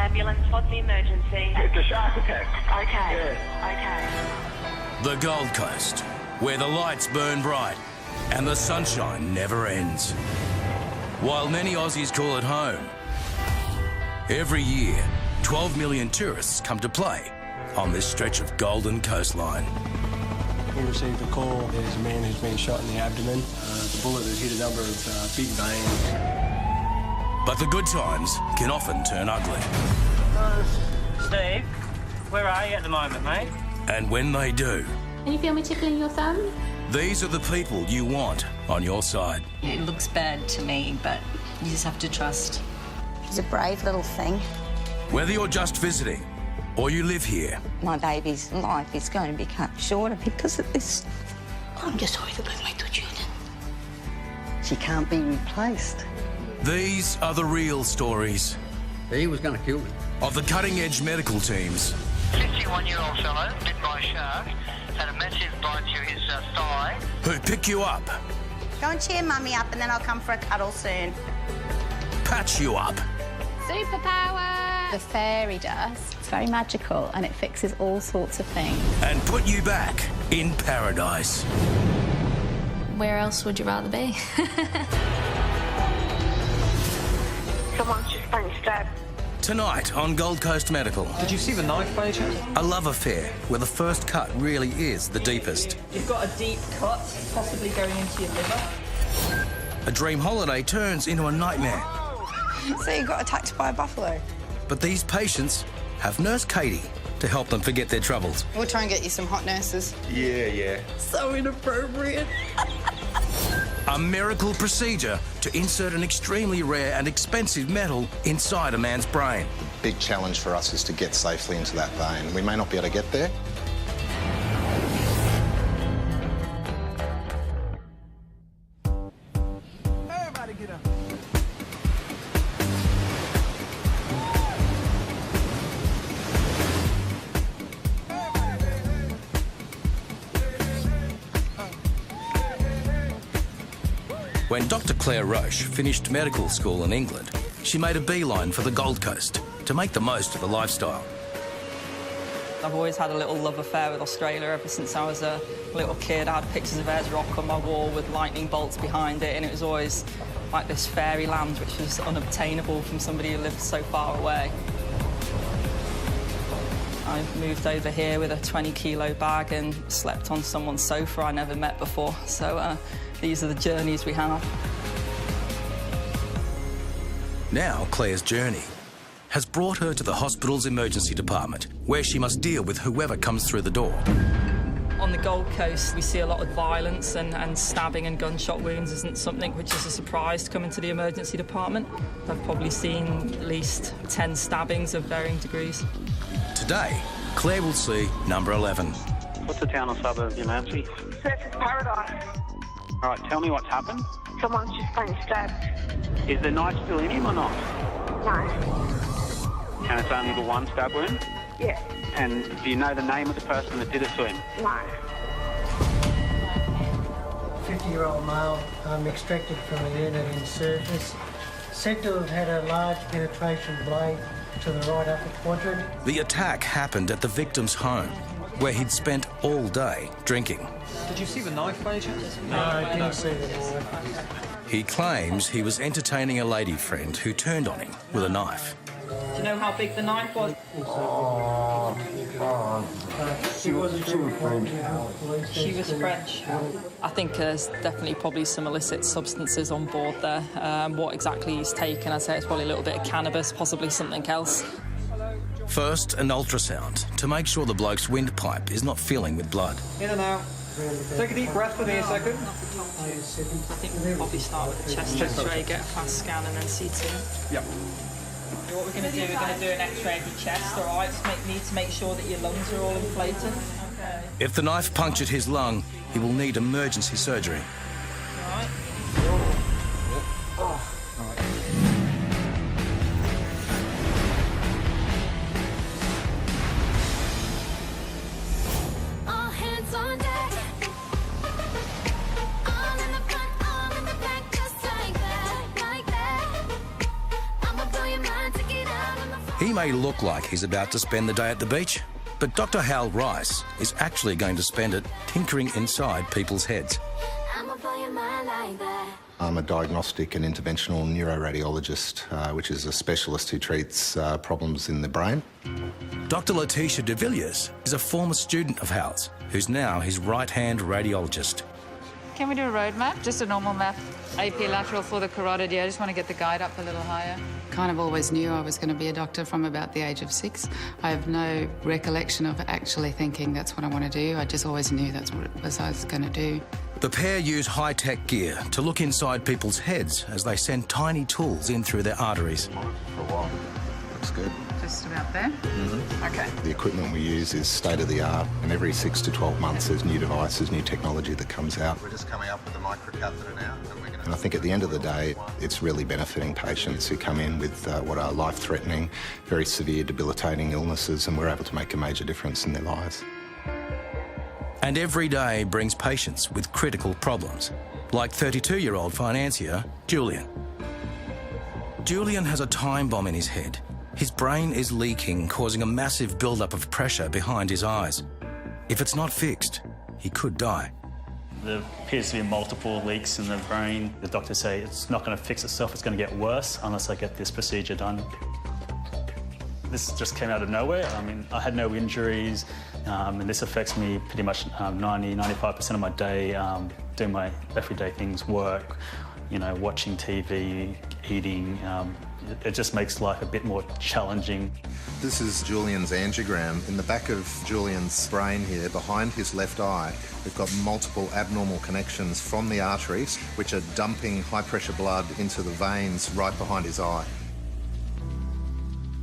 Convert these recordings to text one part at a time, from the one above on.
ambulance. What's the emergency? It's a shark attack. Okay. Yeah. Okay. The Gold Coast, where the lights burn bright and the sunshine never ends. While many Aussies call it home, every year 12 million tourists come to play on this stretch of golden coastline. We received a call. There's a man who's been shot in the abdomen. The bullet has hit a number of big veins. But the good times can often turn ugly. Steve, where are you at the moment, mate? And when they do, Can you feel me tickling your thumb? these are the people you want on your side. It looks bad to me, but you just have to trust. She's a brave little thing. Whether you're just visiting or you live here, My baby's life is going to be cut shorter because of this. I'm just sorry to lose my two children. She can't be replaced. these are the real stories He was going to kill me. of the cutting-edge medical teams 51-year-old fellow bit by a shark, had a massive bite to his thigh. who pick you up, Go and cheer Mummy up and then I'll come for a cuddle soon. patch you up, Superpower! The fairy dust. It's very magical and it fixes all sorts of things. and put you back in paradise. Where else would you rather be? Someone's just been stabbed. Tonight on Gold Coast Medical, Did you see the knife by any chance? a love affair where the first cut really is the deepest. You've got a deep cut, possibly going into your liver. A dream holiday turns into a nightmare. So you got attacked by a buffalo? But these patients have Nurse Katie to help them forget their troubles. We'll try and get you some hot nurses. Yeah. So inappropriate. A miracle procedure to insert an extremely rare and expensive metal inside a man's brain. Big challenge for us is to get safely into that vein. We may not be able to get there. Everybody get up. When Dr. Claire Roche finished medical school in England, she made a beeline for the Gold Coast to make the most of the lifestyle. I've always had a little love affair with Australia ever since I was a little kid. I had pictures of Ayers Rock on my wall with lightning bolts behind it, and it was always like this fairyland which was unobtainable from somebody who lived so far away. I moved over here with a 20-kilo bag and slept on someone's sofa I never met before, so these are the journeys we have. Now Claire's journey has brought her to the hospital's emergency department, where she must deal with whoever comes through the door. On the Gold Coast, we see a lot of violence, and stabbing and gunshot wounds isn't something which is a surprise to come into the emergency department. I've probably seen at least 10 stabbings of varying degrees. Today, Claire will see number 11. What's the town or suburb of your emergency? Surfers Paradise. All right, tell me what's happened. Someone's just been stabbed. Is the knife still in him or not? No. And it's only the one stab wound? Yeah. And do you know the name of the person that did it to him? No. 50-year-old male extracted from a unit in surface. Said to have had a large penetration blade to the right upper quadrant. The attack happened at the victim's home, where he'd spent all day drinking. Did you see the knife by any chance? No, I didn't see the knife. He claims he was entertaining a lady friend who turned on him with a knife. Do you know how big the knife was? She was French. She was French. I think there's definitely probably some illicit substances on board there. What exactly he's taken, I'd say it's probably a little bit of cannabis, possibly something else. First, an ultrasound to make sure the bloke's windpipe is not filling with blood. In and out. Take a deep breath for me a second. I think we'll probably start with a chest X-ray, get a fast scan, and then CT. Yep. What we're going to do, we're going to do an X-ray of your chest, all right? Just need to make sure that your lungs are all inflated. Okay. If the knife punctured his lung, he will need emergency surgery. All right. All hands on deck. All in the front, all in the back, just like that, like that. I'ma blow your mind, take it out on the phone. He may look like he's about to spend the day at the beach, but Dr. Hal Rice is actually going to spend it tinkering inside people's heads. I'ma blow your mind like that. I'm a diagnostic and interventional neuroradiologist, which is a specialist who treats problems in the brain. Dr. Letitia de Villiers is a former student of Hal's, who's now his right-hand radiologist. Can we do a road map? Just a normal map. AP lateral for the carotid. Yeah, I just want to get the guide up a little higher. Kind of always knew I was going to be a doctor from about the age of 6. I have no recollection of actually thinking that's what I want to do. I just always knew that's what it was I was going to do. The pair use high-tech gear to look inside people's heads as they send tiny tools in through their arteries. For a while. Looks good. Just about there? Mm-hmm. Okay. The equipment we use is state-of-the-art, and every 6 to 12 months there's new devices, new technology that comes out. We're just coming up with a microcatheter now. And I think at the end of the day, it's really benefiting patients who come in with what are life-threatening, very severe, debilitating illnesses, and we're able to make a major difference in their lives. And every day brings patients with critical problems, like 32-year-old financier Julian. Julian has a time bomb in his head. His brain is leaking, causing a massive build-up of pressure behind his eyes. If it's not fixed, he could die. There appears to be multiple leaks in the brain. The doctors say it's not going to fix itself, it's going to get worse unless I get this procedure done. This just came out of nowhere. I mean, I had no injuries, and this affects me pretty much 95% of my day, doing my everyday things, work, you know, watching TV, eating. It just makes life a bit more challenging. This is Julian's angiogram. In the back of Julian's brain here, behind his left eye, we've got multiple abnormal connections from the arteries, which are dumping high-pressure blood into the veins right behind his eye.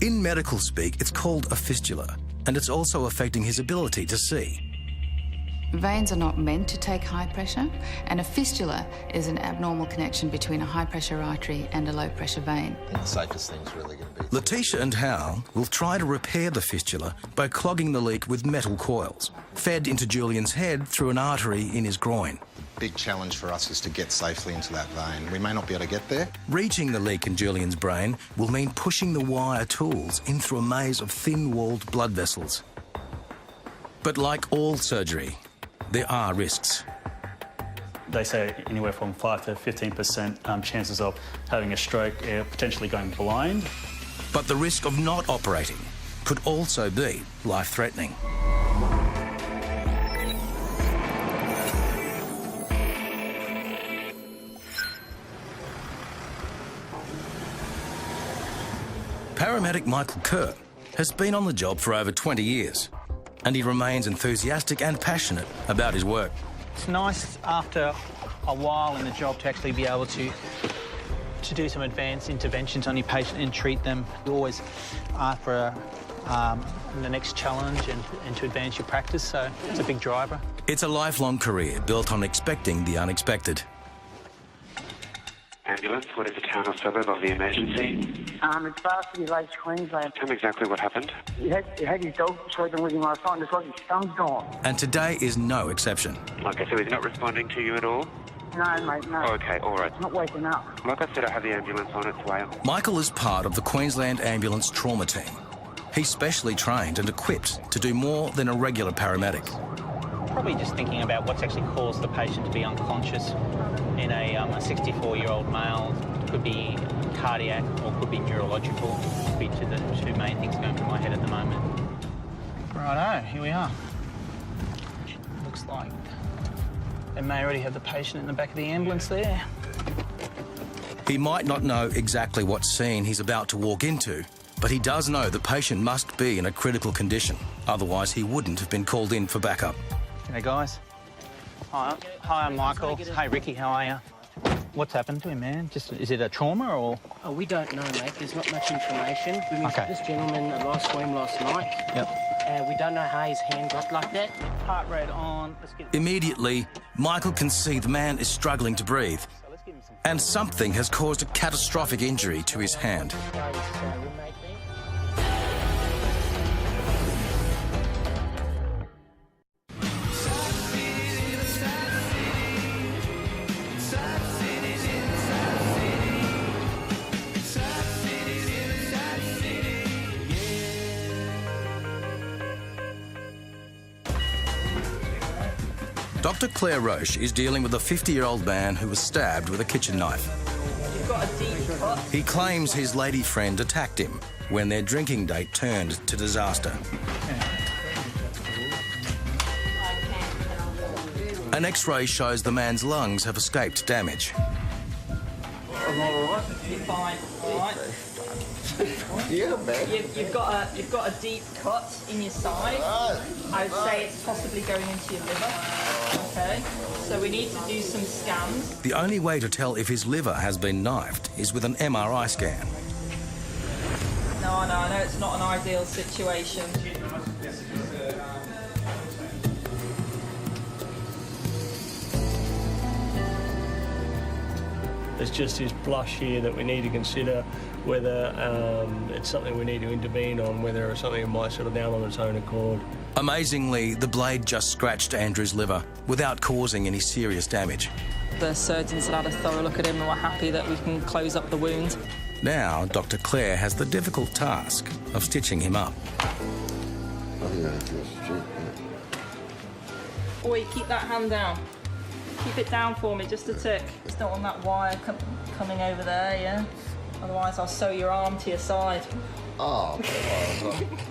In medical speak, it's called a fistula, and it's also affecting his ability to see. Veins are not meant to take high pressure, and a fistula is an abnormal connection between a high-pressure artery and a low-pressure vein. And the safest thing's really going to be... Letitia and Hal will try to repair the fistula by clogging the leak with metal coils, fed into Julian's head through an artery in his groin. The big challenge for us is to get safely into that vein. We may not be able to get there. Reaching the leak in Julian's brain will mean pushing the wire tools in through a maze of thin-walled blood vessels. But like all surgery, there are risks. They say anywhere from 5 to 15% chances of having a stroke, potentially going blind. But the risk of not operating could also be life-threatening. Paramedic Michael Kerr has been on the job for over 20 years, and he remains enthusiastic and passionate about his work. It's nice after a while in the job to actually be able to do some advanced interventions on your patient and treat them. You always are for the next challenge and to advance your practice, so it's a big driver. It's a lifelong career built on expecting the unexpected. Ambulance, what is the town or suburb of the emergency? It's Varsity Lakes, Queensland. Tell me exactly what happened. He had his dog sleeping with him last night, and it's like his thumb's gone. And today is no exception. Okay, so he's not responding to you at all? No, mate, no. Oh, okay, all right. He's not waking up. Like I said, I have the ambulance on its way. Michael is part of the Queensland Ambulance Trauma Team. He's specially trained and equipped to do more than a regular paramedic. Probably just thinking about what's actually caused the patient to be unconscious in a 64-year-old male. Could be cardiac or could be neurological. Could be the two main things going through my head at the moment. Righto, here we are. Looks like they may already have the patient in the back of the ambulance there. He might not know exactly what scene he's about to walk into, but he does know the patient must be in a critical condition. Otherwise, he wouldn't have been called in for backup. Hey, guys. Hi, I'm Michael. Hey, Ricky, how are you? What's happened to him, man? Is it a trauma or...? Oh, we don't know, mate. There's not much information. We met this gentleman at last swim last night. Yep. We don't know how his hand got like that. Heart rate on. Let's get... Immediately, Michael can see the man is struggling to breathe, and something has caused a catastrophic injury to his hand. Dr. Claire Roche is dealing with a 50-year-old man who was stabbed with a kitchen knife. You've got a deep cut. He claims his lady friend attacked him when their drinking date turned to disaster. An X-ray shows the man's lungs have escaped damage. I'm all right. You're fine. All right. Yeah, man. You've got a deep cut in your side. I'd say it's possibly going into your liver. Okay. So we need to do some scans. The only way to tell if his liver has been knifed is with an MRI scan. No, I know it's not an ideal situation. It's just this blush here that we need to consider whether it's something we need to intervene on, whether it's something that might settle down on its own accord. Amazingly, the blade just scratched Andrew's liver without causing any serious damage. The surgeons had a thorough look at him and were happy that we can close up the wound. Now, Dr. Claire has the difficult task of stitching him up. Oi, keep that hand down. Keep it down for me, just a tick. Just don't want that wire coming over there, yeah? Otherwise, I'll sew your arm to your side. Oh,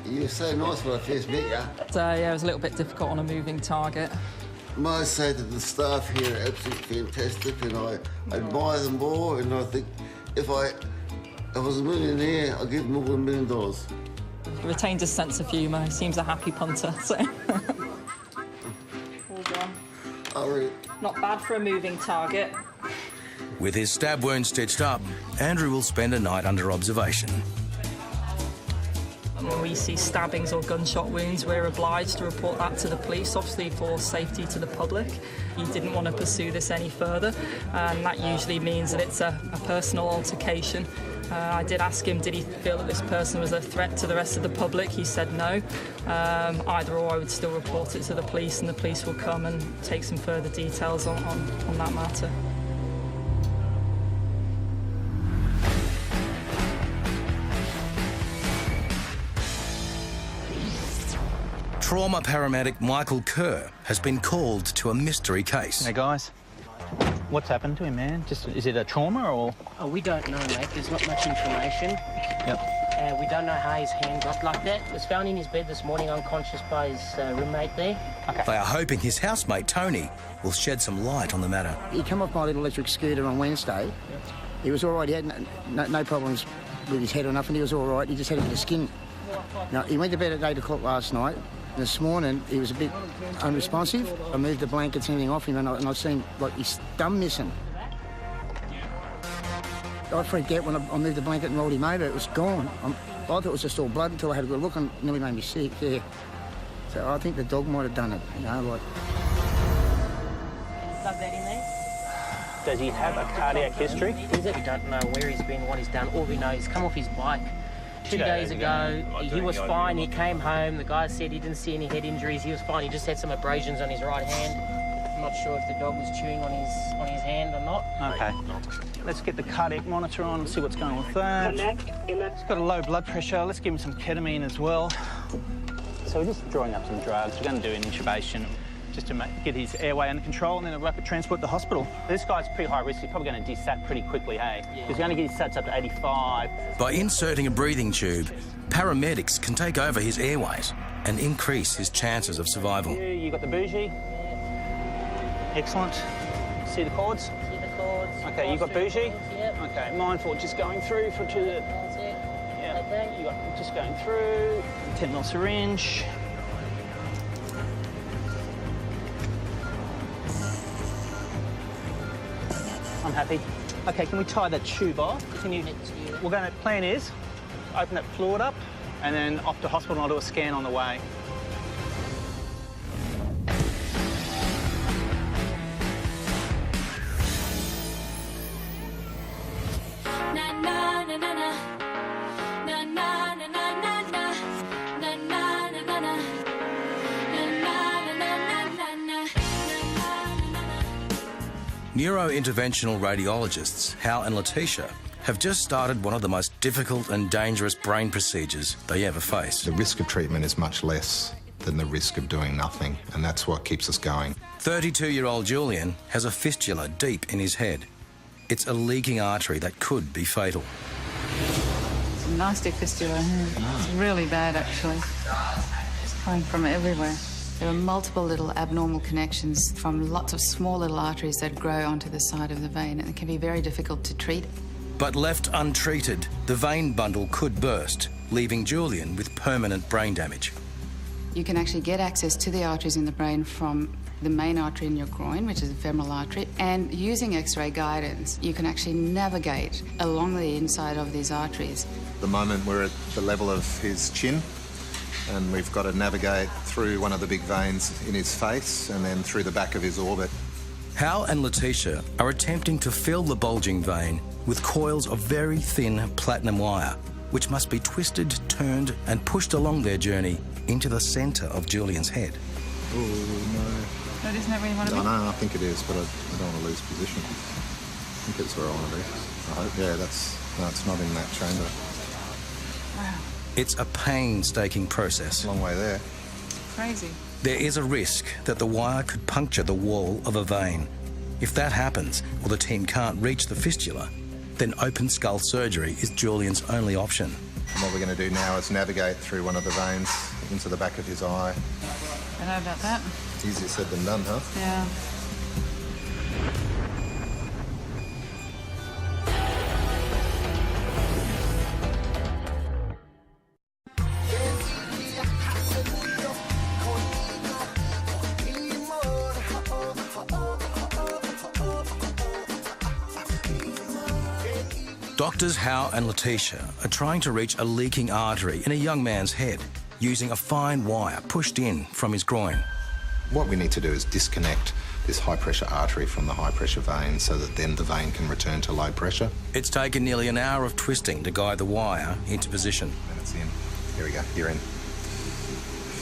you were so nice when I first met you. So, yeah, it was a little bit difficult on a moving target. I must say that the staff here are absolutely fantastic, and I admire them more, and I think if I was a millionaire, I'd give them all $1 million. He retains a sense of humour. He seems a happy punter, so... All done. Not bad for a moving target. With his stab wound stitched up, Andrew will spend a night under observation. When we see stabbings or gunshot wounds, we're obliged to report that to the police, obviously for safety to the public. He didn't want to pursue this any further, and that usually means that it's a personal altercation. I did ask him, did he feel that this person was a threat to the rest of the public? He said no. Either or, I would still report it to the police, and the police will come and take some further details on that matter. Trauma paramedic Michael Kerr has been called to a mystery case. Hey, guys. What's happened to him, man? Is it a trauma or...? Oh, we don't know, mate. There's not much information. Yep. We don't know how his hand got like that. It was found in his bed this morning, unconscious by his roommate there. Okay. They are hoping his housemate, Tony, will shed some light on the matter. He came off my little electric scooter on Wednesday. He was all right. He had no problems with his head or nothing. He was all right. He just had a bit of skin. Now, he went to bed at 8 o'clock last night. This morning, he was a bit unresponsive. I moved the blankets and everything off him, and I seen, like, his thumb missing. I freaked out when I moved the blanket and rolled him over. It was gone. I thought it was just all blood until I had a good look, and it nearly made me sick, yeah. So I think the dog might have done it, you know, like... Does he have a cardiac history? We don't know where he's been, what he's done. All we know, he's come off his bike 2 days ago. He was fine. He came home. The guy said he didn't see any head injuries. He was fine. He just had some abrasions on his right hand. I'm not sure if the dog was chewing on his hand or not. Okay. Let's get the cardiac monitor on and see what's going on with that. He's got a low blood pressure. Let's give him some ketamine as well. So we're just drawing up some drugs. We're going to do an intubation just to get his airway under control and then a rapid transport to the hospital. This guy's pretty high risk. He's probably going to desat pretty quickly, hey? Yeah. He's going to get his sats up to 85. By inserting a breathing tube, paramedics can take over his airways and increase his chances of survival. You got the bougie? Excellent. See the cords? See the cords. Okay, you got bougie? Yep. Okay, mindful, just going through for two. That's it. Yeah. Okay. You got just going through. 10mm syringe. I'm happy. Okay, can we tie that tube off? We're going to, plan is, open that fluid up and then off to hospital and I'll do a scan on the way. Neurointerventional radiologists Hal and Letitia have just started one of the most difficult and dangerous brain procedures they ever face. The risk of treatment is much less than the risk of doing nothing, and that's what keeps us going. 32-year-old Julian has a fistula deep in his head. It's a leaking artery that could be fatal. It's a nasty fistula here. It's really bad, actually. It's coming from everywhere. There are multiple little abnormal connections from lots of small little arteries that grow onto the side of the vein, and it can be very difficult to treat. But left untreated, the vein bundle could burst, leaving Julian with permanent brain damage. You can actually get access to the arteries in the brain from the main artery in your groin, which is the femoral artery, and using X-ray guidance, you can actually navigate along the inside of these arteries. At the moment, we're at the level of his chin, and we've got to navigate through one of the big veins in his face and then through the back of his orbit. Hal and Letitia are attempting to fill the bulging vein with coils of very thin platinum wire, which must be twisted, turned and pushed along their journey into the centre of Julian's head. Oh, no. But isn't that where you want to be? No, I think it is, but I don't want to lose position. I think it's where I want to be. I hope. Yeah, no, it's not in that chamber. Wow. It's a painstaking process. Long way there. Crazy. There is a risk that the wire could puncture the wall of a vein. If that happens, or the team can't reach the fistula, then open skull surgery is Julian's only option. And what we're going to do now is navigate through one of the veins into the back of his eye. I know about that. Easier said than done, huh? Yeah. Doctors Hal and Letitia are trying to reach a leaking artery in a young man's head using a fine wire pushed in from his groin. What we need to do is disconnect this high-pressure artery from the high-pressure vein so that then the vein can return to low pressure. It's taken nearly an hour of twisting to guide the wire into position. And it's in. Here we go. You're in.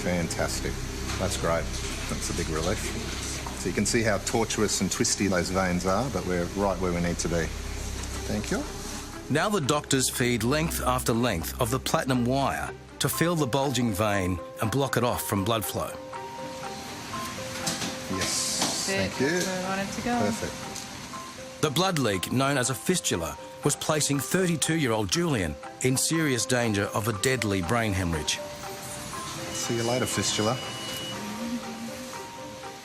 Fantastic. That's great. That's a big relief. So you can see how tortuous and twisty those veins are, but we're right where we need to be. Thank you. Now the doctors feed length after length of the platinum wire to fill the bulging vein and block it off from blood flow. Yes, thank you. That's where I wanted to go. Perfect. The blood leak, known as a fistula, was placing 32-year-old Julian in serious danger of a deadly brain hemorrhage. See you later, fistula.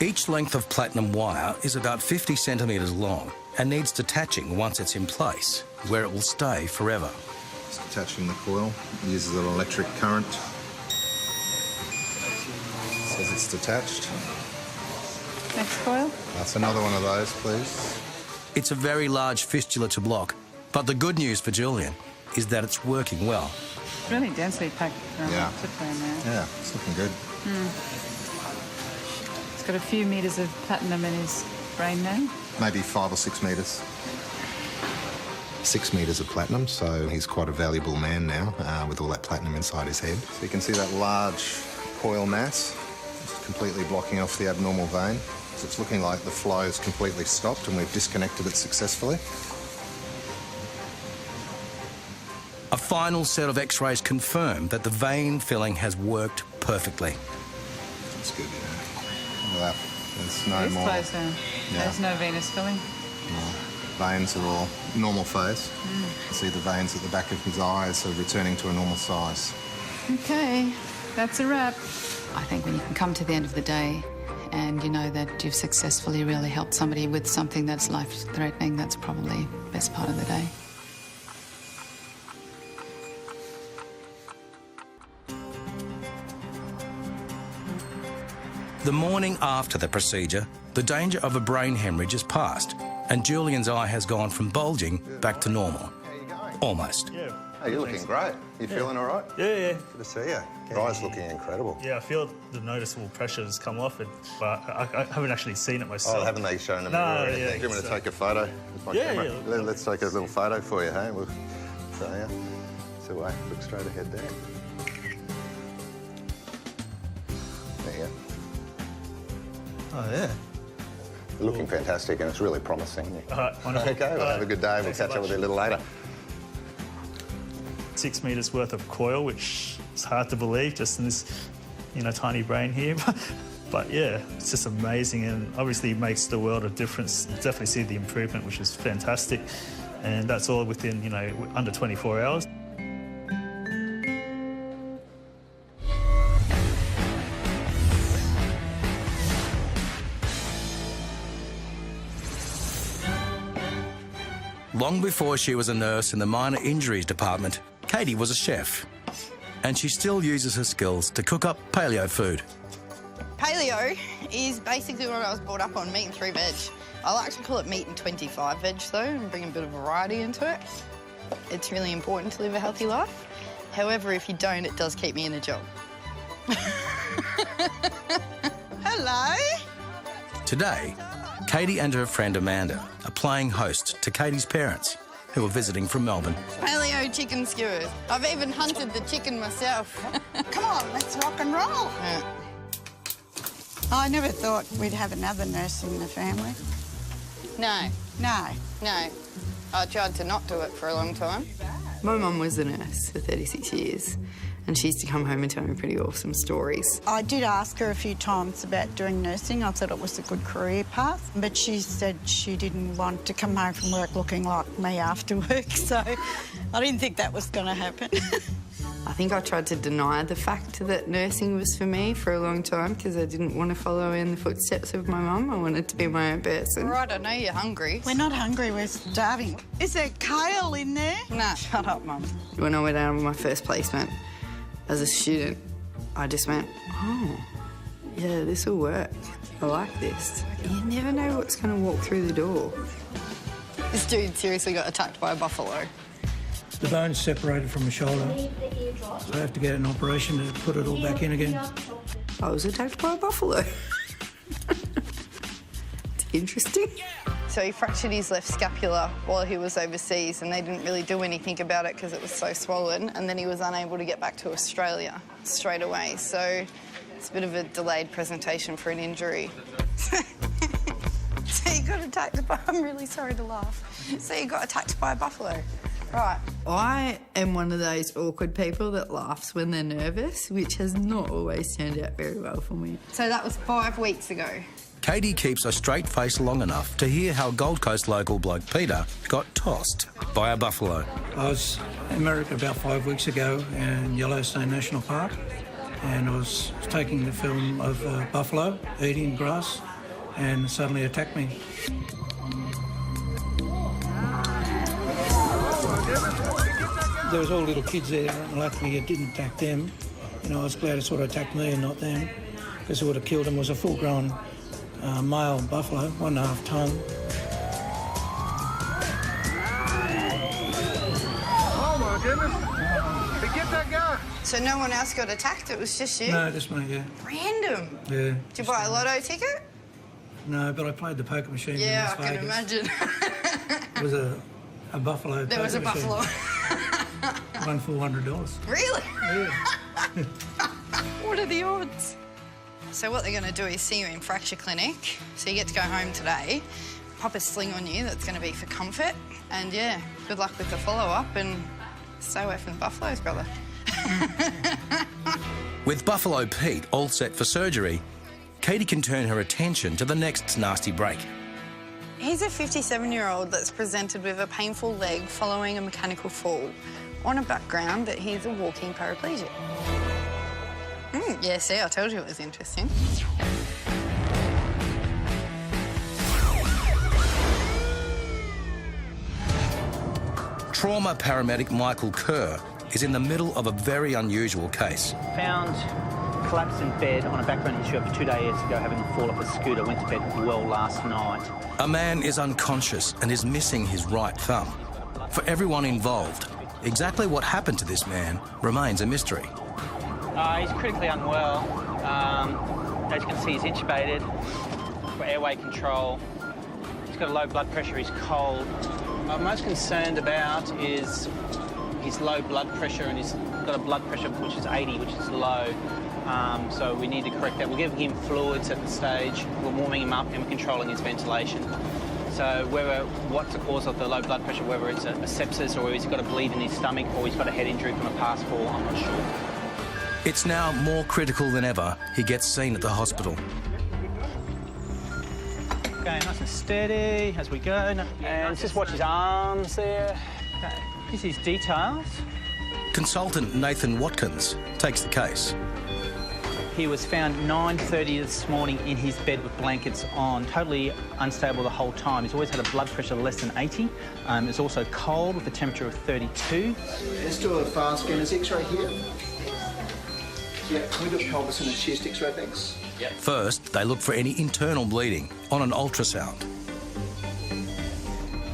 Each length of platinum wire is about 50 centimetres long and needs detaching once it's in place, where it will stay forever. Just detaching the coil. It uses an electric current. Says it's detached. Next coil. That's another one of those, please. It's a very large fistula to block, but the good news for Julian is that it's working well. Really densely packed Yeah. in there. Yeah, it's looking good. He's got a few metres of platinum in his brain now. Maybe 5 or 6 metres. 6 metres of platinum, so he's quite a valuable man now with all that platinum inside his head. So you can see that large coil mass just completely blocking off the abnormal vein. So it's looking like the flow is completely stopped and we've disconnected it successfully. A final set of X-rays confirm that the vein filling has worked perfectly. That's good, yeah. Look at that. There's no It's more. closed down. Yeah. There's no venous filling. No. Veins are all normal phase. You can see the veins at the back of his eyes are returning to a normal size. Okay, that's a wrap. I think when you can come to the end of the day and you know that you've successfully really helped somebody with something that's life-threatening, that's probably the best part of the day. The morning after the procedure, the danger of a brain hemorrhage is past, and Julian's eye has gone from bulging back to normal. Almost. Yeah. Hey, you're looking great. You feeling all right? Yeah. Good to see you. Your eyes looking incredible. Yeah, I feel the noticeable pressure has come off, but I haven't actually seen it myself. Oh, haven't they shown them? No, or anything? yeah. Do you want me to take a photo with my Yeah, camera? yeah. Let's take a little photo for you, hey? We'll show you. So look straight ahead there. There you go. Oh, yeah. You're looking fantastic and it's really promising. Wonderful. Okay, well, have a good day. We'll Thanks so catch up much. with you a little later. 6 metres worth of coil, which is hard to believe just in this tiny brain here. But yeah, it's just amazing, and obviously makes the world of difference. Definitely see the improvement, which is fantastic. And that's all within, under 24 hours. Long before she was a nurse in the minor injuries department, Katie was a chef. And she still uses her skills to cook up paleo food. Paleo is basically what I was brought up on, meat and 3 veg. I like to call it meat and 25 veg, though, and bring a bit of variety into it. It's really important to live a healthy life. However, if you don't, it does keep me in a job. Hello. Today, Katie and her friend Amanda are playing host to Katie's parents, who are visiting from Melbourne. Paleo chicken skewers. I've even hunted the chicken myself. Come on, let's rock and roll. Yeah. I never thought we'd have another nurse in the family. No. No. No. I tried to not do it for a long time. My mum was a nurse for 36 years, and she used to come home and tell me pretty awesome stories. I did ask her a few times about doing nursing. I thought it was a good career path, but she said she didn't want to come home from work looking like me after work, so I didn't think that was going to happen. I think I tried to deny the fact that nursing was for me for a long time because I didn't want to follow in the footsteps of my mum. I wanted to be my own person. Right, I know you're hungry. We're not hungry, we're starving. Is there kale in there? Nah, shut up, Mum. When I went out on my first placement as a student, I just went, oh, yeah, this will work. I like this. You never know what's going to walk through the door. This dude seriously got attacked by a buffalo. The bone's separated from the shoulder, so I have to get an operation to put it all back in again. I was attacked by a buffalo. It's interesting. So he fractured his left scapula while he was overseas, and they didn't really do anything about it because it was so swollen, and then he was unable to get back to Australia straight away. So it's a bit of a delayed presentation for an injury. So he got attacked by... I'm really sorry to laugh. So he got attacked by a buffalo. Right. I am one of those awkward people that laughs when they're nervous, which has not always turned out very well for me. So that was 5 weeks ago. Katie keeps a straight face long enough to hear how Gold Coast local bloke Peter got tossed by a buffalo. I was in America about 5 weeks ago in Yellowstone National Park, and I was taking the film of a buffalo eating grass, and suddenly attacked me. There was all little kids there, and luckily it didn't attack them. I was glad it sort of attacked me and not them, because it would have killed them. It was a full-grown male buffalo, 1.5 ton. Oh, my goodness. Get that guy. So no one else got attacked? It was just you? No, just me, yeah. Random? Yeah. Did you buy a lotto ticket? No, but I played the poker machine in Yeah, Las I can Vegas. imagine. It was a buffalo There was a poker machine. buffalo. Won $400. Really? Yeah. What are the odds? So what they're going to do is see you in fracture clinic. So you get to go home today, pop a sling on you that's going to be for comfort. And, yeah, good luck with the follow-up and stay away from the buffaloes, brother. With Buffalo Pete all set for surgery, Katie can turn her attention to the next nasty break. He's a 57-year-old that's presented with a painful leg following a mechanical fall on a background that he's a walking paraplegic. Yeah, see, I told you it was interesting. Trauma paramedic Michael Kerr is in the middle of a very unusual case. Found collapsed in bed on a background issue of 2 days ago, having fallen off a scooter. Went to bed well last night. A man is unconscious and is missing his right thumb. For everyone involved, exactly what happened to this man remains a mystery. He's critically unwell. As you can see, he's intubated for airway control. He's got a low blood pressure, he's cold. What I'm most concerned about is his low blood pressure, and he's got a blood pressure which is 80, which is low. So we need to correct that. We're giving him fluids at the stage. We're warming him up and we're controlling his ventilation. So what's the cause of the low blood pressure, whether it's a sepsis or he's got a bleed in his stomach or he's got a head injury from a past fall, I'm not sure. It's now more critical than ever he gets seen at the hospital. Okay, nice and steady as we go. And just watch his arms there. Okay, here's his details. Consultant Nathan Watkins takes the case. He was found 9:30 this morning in his bed with blankets on, totally unstable the whole time. He's always had a blood pressure less than 80. It's also cold with a temperature of 32. Let's do a fast scanner's X-ray here. Yeah, can we do a pelvis and a chest X-ray, thanks? First, they look for any internal bleeding on an ultrasound.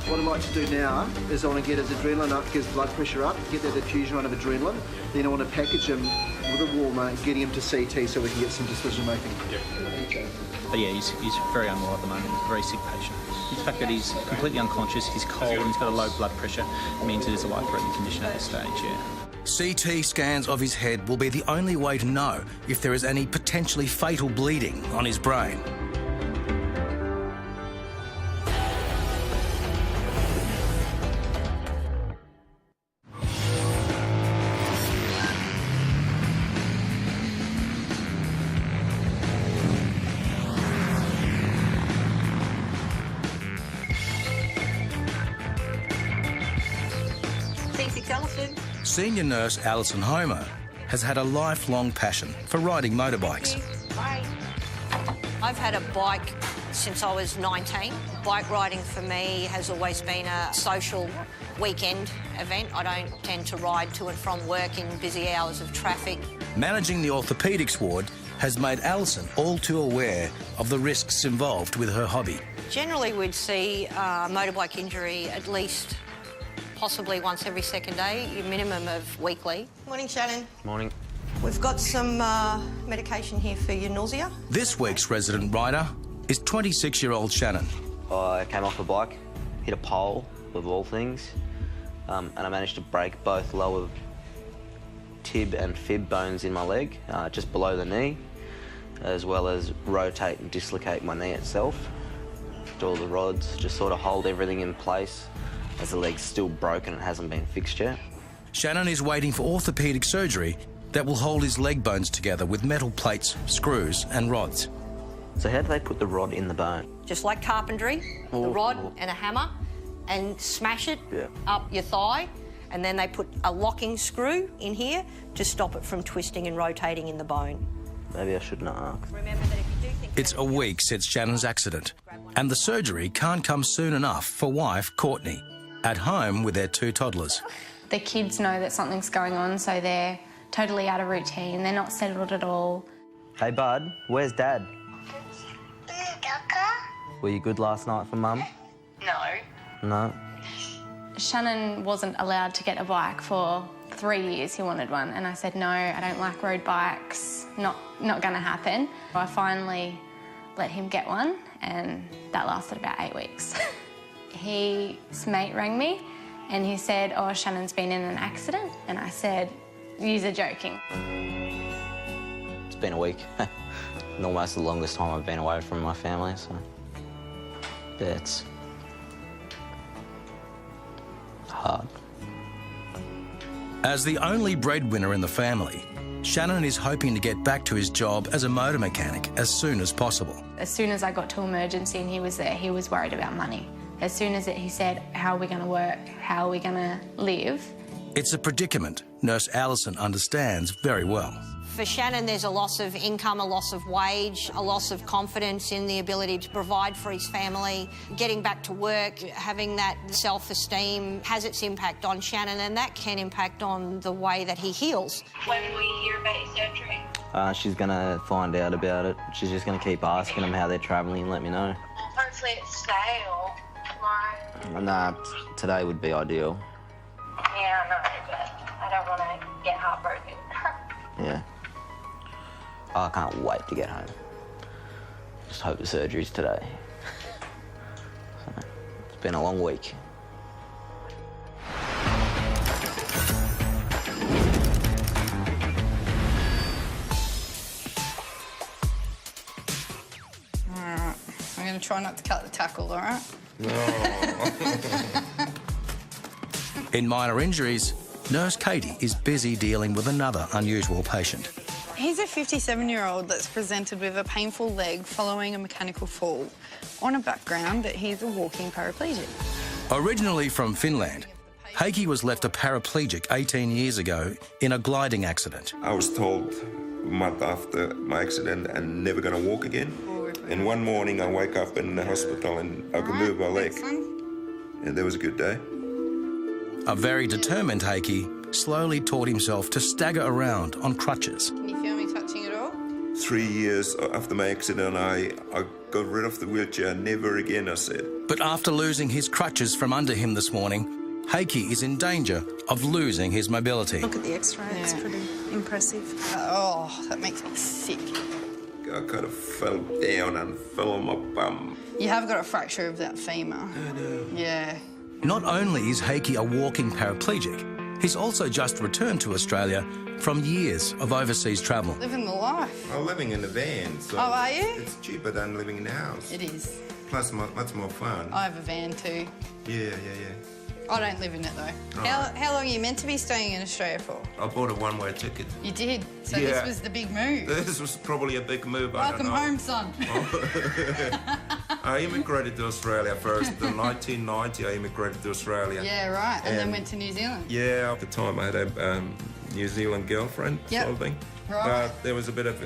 What I'd like to do now is I want to get his adrenaline up, get his blood pressure up, get that diffusion run of adrenaline. Then I want to package him with a warmer, getting him to CT so we can get some decision making. But yeah, he's very unwell at the moment. He's a very sick patient. The fact that he's completely unconscious, he's cold, and he's got a low blood pressure means it is a life-threatening condition at this stage, yeah. CT scans of his head will be the only way to know if there is any potentially fatal bleeding on his brain. Senior nurse Alison Homer has had a lifelong passion for riding motorbikes. I've had a bike since I was 19. Bike riding for me has always been a social weekend event. I don't tend to ride to and from work in busy hours of traffic. Managing the orthopaedics ward has made Alison all too aware of the risks involved with her hobby. Generally, we'd see a motorbike injury at least possibly once every second day, a minimum of weekly. Morning, Shannon. Morning. We've got some medication here for your nausea. This week's resident rider is 26-year-old Shannon. I came off a bike, hit a pole, of all things, and I managed to break both lower tib and fib bones in my leg, just below the knee, as well as rotate and dislocate my knee itself. All the rods, just sort of hold everything in place, as the leg's still broken and hasn't been fixed yet. Shannon is waiting for orthopaedic surgery that will hold his leg bones together with metal plates, screws and rods. So how do they put the rod in the bone? Just like carpentry, the rod and a hammer, and smash it up your thigh, and then they put a locking screw in here to stop it from twisting and rotating in the bone. Maybe I shouldn't ask. Remember that if you do think... It's a week since Shannon's accident, and the surgery can't come soon enough for wife Courtney, at home with their 2 toddlers. The kids know that something's going on, so they're totally out of routine. They're not settled at all. Hey, bud, where's Dad? Were you good last night for Mum? No. No? Shannon wasn't allowed to get a bike for 3 years. He wanted one, and I said, no, I don't like road bikes, not going to happen. I finally let him get one, and that lasted about 8 weeks. His mate rang me and he said, oh, Shannon's been in an accident. And I said, you're joking. It's been a week. Almost the longest time I've been away from my family, so... yeah, it's... hard. As the only breadwinner in the family, Shannon is hoping to get back to his job as a motor mechanic as soon as possible. As soon as I got to emergency and he was there, he was worried about money. As soon as he said, how are we going to work, how are we going to live? It's a predicament Nurse Alison understands very well. For Shannon, there's a loss of income, a loss of wage, a loss of confidence in the ability to provide for his family. Getting back to work, having that self-esteem has its impact on Shannon, and that can impact on the way that he heals. When will you hear about your surgery? She's going to find out about it. She's just going to keep asking them how they're travelling and let me know. Hopefully it's today or tomorrow. Nah, today would be ideal. Yeah, I know, but I don't want to get heartbroken. Yeah. I can't wait to get home. Just hope the surgery's today. So, it's been a long week. Alright, I'm going to try not to cut the tackle, alright? In minor injuries, Nurse Katie is busy dealing with another unusual patient. He's a 57-year-old that's presented with a painful leg following a mechanical fall on a background that he's a walking paraplegic. Originally from Finland, Heikki was left a paraplegic 18 years ago in a gliding accident. I was told a month after my accident I'm never going to walk again. And one morning I wake up in the hospital and I could move my leg. And that was a good day. A very determined Heikki slowly taught himself to stagger around on crutches. Can you feel me touching it all? 3 years after my accident, I got rid of the wheelchair. Never again, I said. But after losing his crutches from under him this morning, Heikki is in danger of losing his mobility. Look at the x-ray, it's pretty impressive. Oh, that makes me sick. I kind of fell down and fell on my bum. You have got a fracture of that femur. I know. Yeah. Not only is Heikki a walking paraplegic, he's also just returned to Australia from years of overseas travel. Living the life. I'm living in a van, so Oh, are you? It's cheaper than living in a house. It is. Plus, much more fun. I have a van too. Yeah. I don't live in it though. Oh. How long are you meant to be staying in Australia for? I bought a one-way ticket. You did? So Yeah. this was the big move. This was probably a big move. I Welcome don't know. home, son. I immigrated to Australia first. In 1990, I immigrated to Australia. Yeah, right. And then went to New Zealand. Yeah, at the time I had a New Zealand girlfriend, Yep. sort of thing. Right. But there was a bit of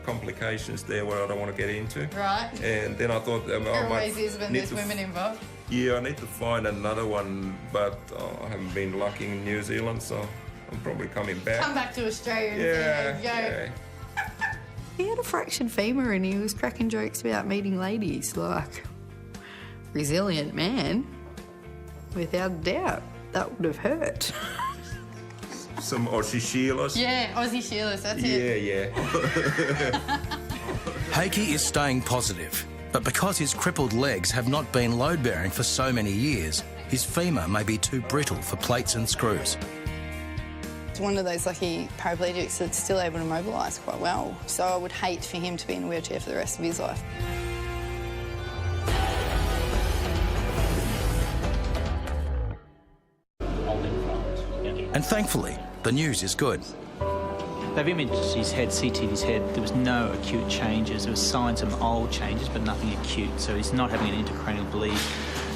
complications there where I don't want to get into. Right. And then I thought I There might always is when need there's to women involved. Yeah, I need to find another one, but I haven't been lucky in New Zealand, so I'm probably coming back. Come back to Australia and Yeah, see how you go. yeah. He had a fractured femur and he was cracking jokes about meeting ladies. Like, resilient man, without a doubt, that would have hurt. Some Aussie Sheilas. Yeah, Aussie Sheilas, that's it. Yeah. Heikki is staying positive, but because his crippled legs have not been load-bearing for so many years, his femur may be too brittle for plates and screws. It's one of those lucky paraplegics that's still able to mobilise quite well. So I would hate for him to be in a wheelchair for the rest of his life. And thankfully, the news is good. They've imaged his head, CT'd his head. There was no acute changes. There were signs of old changes, but nothing acute. So he's not having an intracranial bleed.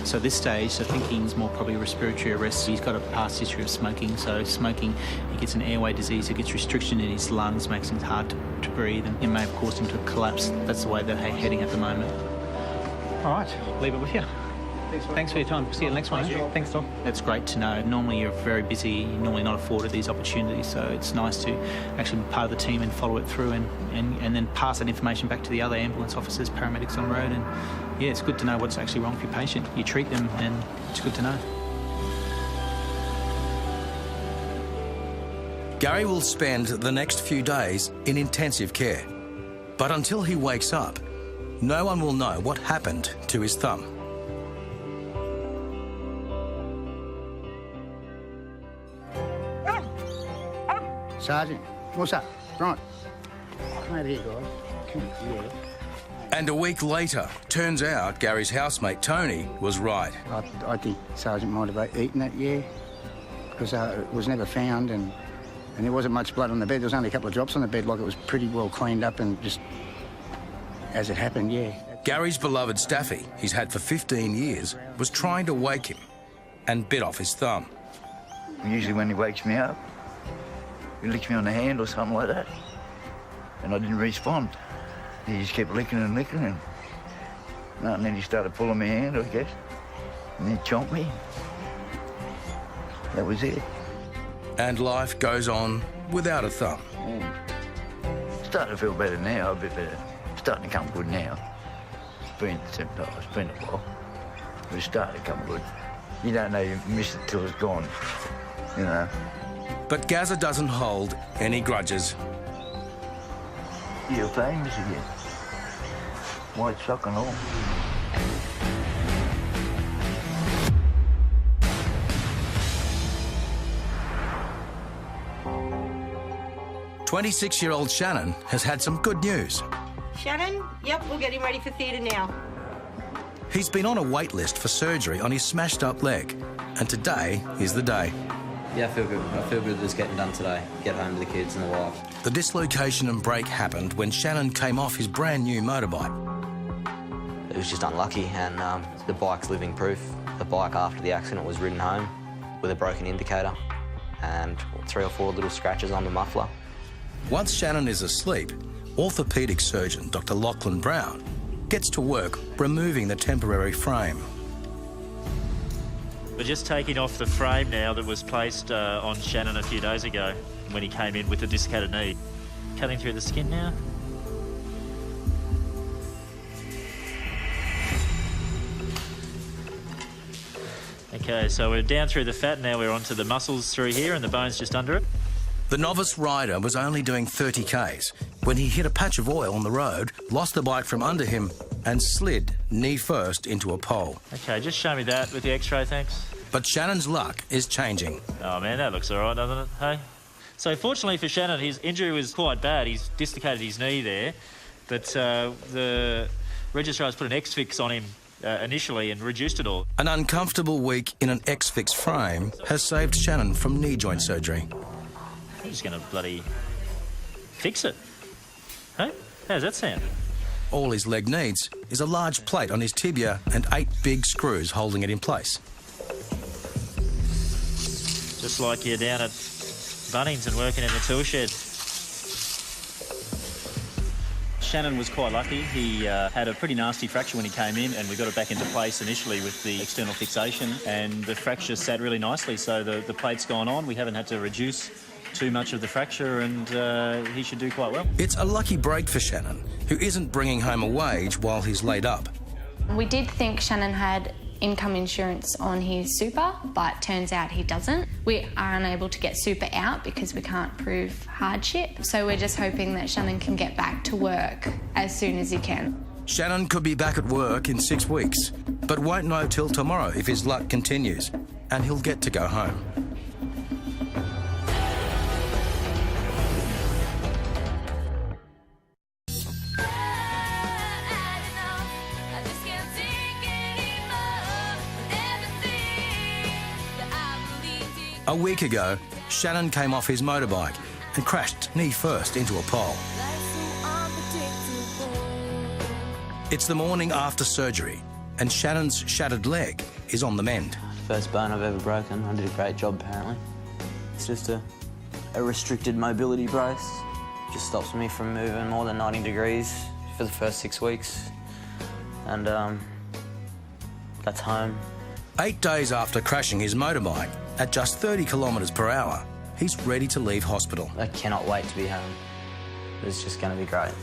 So at this stage, the thinking is more probably respiratory arrest. He's got a past history of smoking. So smoking, he gets an airway disease. It gets restriction in his lungs, makes it hard to breathe, and it may have caused him to collapse. That's the way they're heading at the moment. All right, leave it with you. Thanks for your time. See you the next one. Thanks, Tom. That's great to know. Normally you're very busy, you're normally not afforded these opportunities, so it's nice to actually be part of the team and follow it through and then pass that information back to the other ambulance officers, paramedics on road. And yeah, it's good to know what's actually wrong with your patient. You treat them and it's good to know. Gary will spend the next few days in intensive care. But until he wakes up, no one will know what happened to his thumb. Sergeant, what's up? Right. Come over here, guys. Come here. And a week later, turns out Gary's housemate Tony was right. I think Sergeant might have eaten it, yeah, because it was never found and there wasn't much blood on the bed. There was only a couple of drops on the bed, like it was pretty well cleaned up and just as it happened, yeah. Gary's beloved Staffy, he's had for 15 years, was trying to wake him and bit off his thumb. Usually when he wakes me up, he licks me on the hand or something like that, and I didn't respond. He just kept licking and then he started pulling my hand, I guess, and then chomped me. That was it. And life goes on without a thumb. Starting to feel better now, a bit better. Starting to come good now. It's been a while, but it's starting to come good. You don't know you miss it till it's gone, you know. But Gazza doesn't hold any grudges. You're famous again. White sock and all. "26-year-old Shannon has had some good news. Shannon, yep, we'll get him ready for theatre now. He's been on a wait list for surgery on his smashed-up leg, and today is the day. Yeah, I feel good. I feel good just getting done today. Get home to the kids and the wife. The dislocation and break happened when Shannon came off his brand new motorbike. It was just unlucky, and the bike's living proof. The bike after the accident was ridden home with a broken indicator and 3 or 4 little scratches on the muffler. Once Shannon is asleep, orthopaedic surgeon Dr. Lachlan Brown gets to work removing the temporary frame. We're just taking off the frame now that was placed on Shannon a few days ago when he came in with a dislocated knee. Cutting through the skin now. Okay, so we're down through the fat, now we're onto the muscles through here and the bones just under it. The novice rider was only doing 30 Ks when he hit a patch of oil on the road, lost the bike from under him and slid knee first into a pole. Okay, just show me that with the x-ray, thanks. But Shannon's luck is changing. Oh man, that looks all right, doesn't it? Hey? So fortunately for Shannon, his injury was quite bad. He's dislocated his knee there, but the registrar's put an X-fix on him initially and reduced it all. An uncomfortable week in an X-fix frame has saved Shannon from knee joint surgery. I'm just going to bloody fix it. Hey? How's that sound? All his leg needs is a large plate on his tibia and 8 big screws holding it in place. Just like you're down at Bunnings and working in the tool shed. Shannon was quite lucky. He had a pretty nasty fracture when he came in, and we got it back into place initially with the external fixation, and the fracture sat really nicely, so the plate's gone on. We haven't had to reduce too much of the fracture, and he should do quite well. It's a lucky break for Shannon, who isn't bringing home a wage while he's laid up. We did think Shannon had income insurance on his super, but turns out he doesn't. We are unable to get super out because we can't prove hardship, so we're just hoping that Shannon can get back to work as soon as he can. Shannon could be back at work in 6 weeks, but won't know till tomorrow if his luck continues, and he'll get to go home. A week ago, Shannon came off his motorbike and crashed knee first into a pole. It's the morning after surgery, and Shannon's shattered leg is on the mend. First bone I've ever broken. I did a great job, apparently. It's just a restricted mobility brace. Just stops me from moving more than 90 degrees for the first 6 weeks. And that's home. 8 days after crashing his motorbike, at just 30 kilometres per hour, he's ready to leave hospital. I cannot wait to be home. It's just going to be great.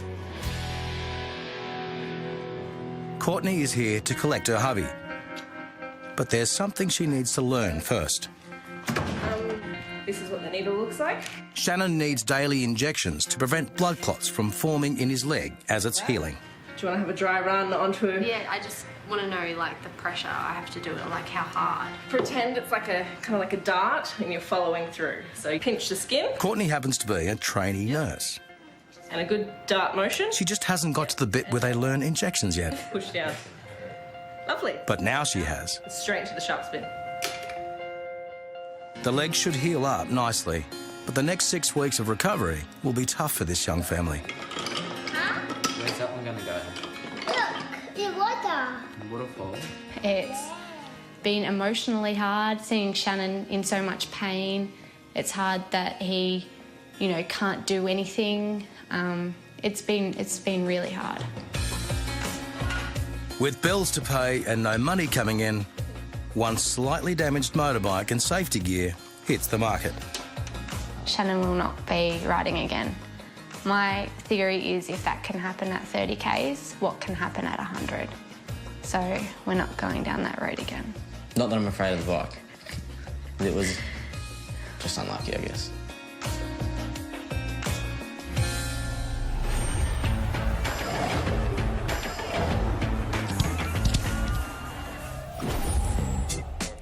Courtney is here to collect her hubby. But there's something she needs to learn first. This is what the needle looks like. Shannon needs daily injections to prevent blood clots from forming in his leg as it's healing. Do you want to have a dry run onto him? Yeah, I just want to know, like, the pressure I have to do it, like how hard. Pretend it's like a kind of like a dart and you're following through. So you pinch the skin. Courtney happens to be a trainee nurse. And a good dart motion. She just hasn't got to the bit where they learn injections yet. Push down. Lovely. But now she has. Straight to the sharp spin. The leg should heal up nicely, but the next 6 weeks of recovery will be tough for this young family. Where's that one going to go? Look, the water. Waterfall. It's been emotionally hard seeing Shannon in so much pain. It's hard that he, you know, can't do anything. It's been really hard. With bills to pay and no money coming in, one slightly damaged motorbike and safety gear hits the market. Shannon will not be riding again. My theory is if that can happen at 30 Ks, what can happen at 100? So we're not going down that road again. Not that I'm afraid of the bike. It was just unlucky, I guess.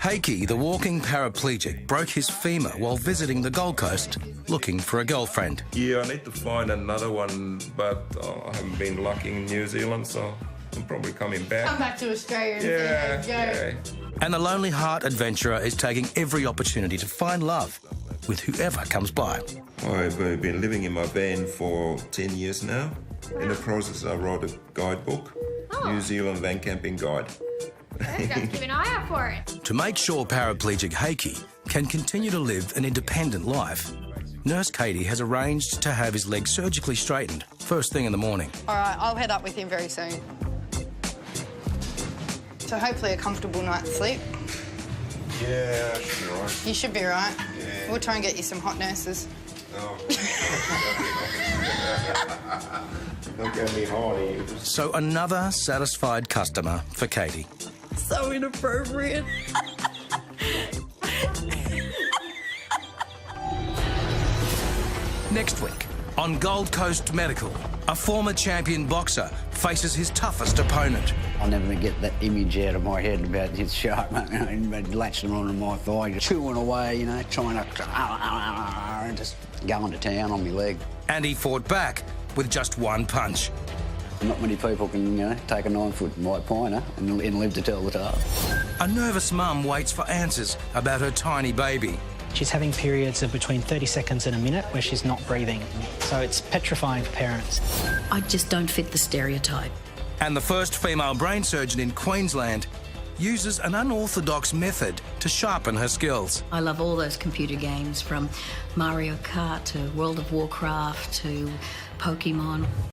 Heikki, the walking paraplegic, broke his femur while visiting the Gold Coast looking for a girlfriend. Yeah, I need to find another one, but I haven't been lucky in New Zealand, so I'm probably coming back. Come back to Australia and Yeah, see how you go. yeah. And the Lonely Heart adventurer is taking every opportunity to find love with whoever comes by. I've been living in my van for 10 years now. In the process, I wrote a guidebook, New Zealand Van Camping Guide. Keep an eye out for it. To make sure paraplegic Heikki can continue to live an independent life, Nurse Katie has arranged to have his leg surgically straightened first thing in the morning. All right, I'll head up with him very soon. So hopefully a comfortable night's sleep. Yeah, I should be right. You should be right. Yeah. We'll try and get you some hot nurses. Oh. Don't get me horny. So another satisfied customer for Katie. So inappropriate. Next week, on Gold Coast Medical, a former champion boxer faces his toughest opponent. I'll never get that image out of my head about this shark, latching onto my thigh, chewing away, you know, trying to and just going to town on my leg. And he fought back with just one punch. Not many people can, you know, take a 9-foot white pointer and live to tell the tale. A nervous mum waits for answers about her tiny baby. She's having periods of between 30 seconds and a minute where she's not breathing. So it's petrifying for parents. I just don't fit the stereotype. And the first female brain surgeon in Queensland uses an unorthodox method to sharpen her skills. I love all those computer games, from Mario Kart to World of Warcraft to Pokemon.